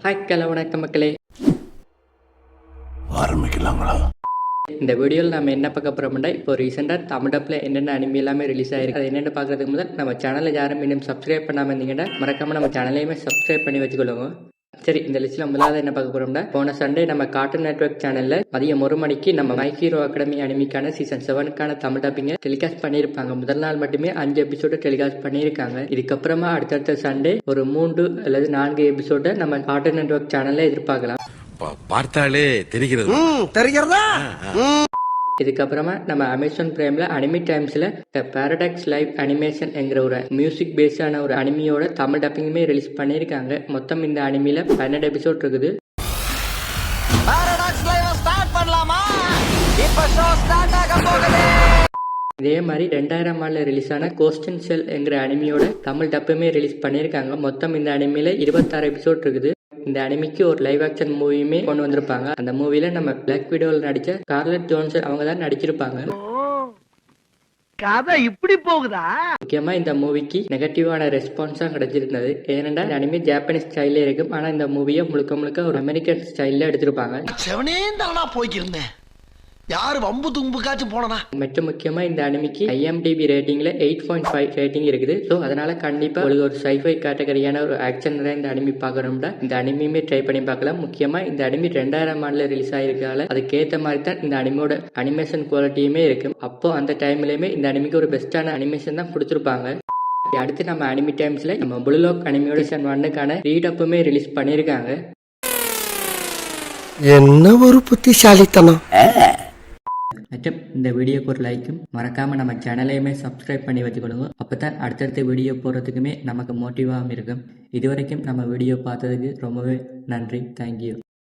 Hi கல வணக்கம் மக்களே. ஆரம்பிக்கலாங்களா? இந்த வீடியோவில் நம்ம என்ன பார்க்க போகிறோம்னா, இப்போ ரீசெண்டாக தமிழ் டப்பில் என்னென்ன அனிமி எல்லாமே ரிலீஸ் ஆயிருக்கு. அது என்னென்னு பார்க்கறதுக்கு முதல் நம்ம சேனலில் யாரும் இன்னும் சப்ஸ்கிரைப் பண்ணாமல் இருந்தீங்கன்னா மறக்காமல் நம்ம சேனலையுமே சப்ஸ்கிரைப் பண்ணி வச்சுக்கொள்ளுங்க. சரி, இந்த லிஸ்ட்டில் முதலாவது என்ன பார்க்க போகிறோம்னா, போன சண்டே நம்ம கார்ட்டூன் நெட்வொர்க் சேனலில் மதியம் 1 மணிக்கு நம்ம மை ஹீரோ அகாடமி அனிமிக்கான சீசன் 7க்கான தமிழ் டப்பிங்கை டெலிகாஸ்ட் பண்ணியிருப்பாங்க. முதல் நாள் மட்டுமே 5 எபிசோடு டெலிகாஸ்ட் பண்ணியிருக்காங்க. இதுக்கப்புறமா அடுத்தடுத்த சண்டே ஒரு 3 அல்லது 4 எபிசோட நம்ம கார்ட்டூன் நெட்வொர்க் சேனலில் எதிர்பார்க்கலாம். பார்த்தாலே தெரிகிறது. இதுக்கப்புறமா நம்ம அமேசான் பிரைம்ல அனிமி டைம்ஸ்ல பாரடாக்ஸ் லைவ் அனிமேஷன் என்கிற ஒரு மியூசிக் பேஸ்டான ஒரு அனிமியோட தமிழ் டப்பிங்குமே ரிலீஸ் பண்ணியிருக்காங்க. மொத்தம் இந்த அனிமில 12 எபிசோட் இருக்குது. இதே மாதிரி 2000 ஆண்டுல ரிலீஸ் ஆன கோஸ்டன் ஷெல் என்கிற அனிமியோட தமிழ் டப்புமே ரிலீஸ் பண்ணியிருக்காங்க. மொத்தம் இந்த அனிமில 26 எபிசோட் இருக்குது. இந்த அனிமிக்கு ஒரு லைவ் ஆக்ஷன் மூவியுமே கொண்டு வந்திருப்பாங்க. அந்த மூவில நம்ம பிளாக் வீடியோவில் நடிச்ச ஸ்கார்லெட் ஜோன்சன் அவங்க தான் நடிச்சிருப்பாங்க. கதை இப்படி போகுதா? முக்கியமா இந்த மூவிக்கு நெகட்டிவான ரெஸ்பான்ஸா கிடைச்சிருந்தது. ஏனென்றா இந்த அனிமே ஜாப்பனீஸ் ஸ்டைல்ல இருக்கும். ஆனா இந்த மூவியை முழுக்க ஒரு அமெரிக்கன் ஸ்டைல்ல எடுத்திருப்பாங்க. போய்க்கிருந்தேன் யாரு வம்பு தும்புக்காச்சும் போனா. மற்றும் முக்கியமா இந்த அனிமிக்கு IMDb ரேட்டிங்ல 8.5 ரேட்டிங் இருக்குது. ஸோ அதனால கண்டிப்பா உங்களுக்கு ஒரு சைஃபை கேட்டகரியான ஒரு ஆக்ஷன் இந்த அனிமி பார்க்கணும்னா இந்த அனிமியுமே ட்ரை பண்ணி பார்க்கலாம். முக்கியமா இந்த அனிமி 2000 ஆண்டுல ரிலீஸ் ஆயிருக்கால அதுக்கேற்ற மாதிரி தான் இந்த அனிமியோட அனிமேஷன் குவாலிட்டியுமே இருக்கும். அப்போ அந்த டைம்லயுமே இந்த அனிமிக்கு ஒரு பெஸ்டான அனிமேஷன் தான் கொடுத்துருப்பாங்க. அடுத்து நம்ம அனிமி டைம்ஸ்ல நம்ம ப்ளூ லாக் அனிமியோட சீசன் 1க்கான ரீடப்புமே ரிலீஸ் பண்ணியிருக்காங்க. என்ன ஒரு புத்திசாலித்தனம். மற்றும் இந்த வீடியோக்கு ஒரு லைக்கும் மறக்காம நம்ம சேனலையுமே சப்ஸ்கிரைப் பண்ணி வச்சுக்கொள்ளுங்க. அப்பதான் அடுத்தடுத்த வீடியோ போடுறதுக்குமே நமக்கு மோட்டிவாகவும் இருக்கும். இதுவரைக்கும் நம்ம வீடியோ பார்த்ததுக்கு ரொம்பவே நன்றி. தேங்க்யூ.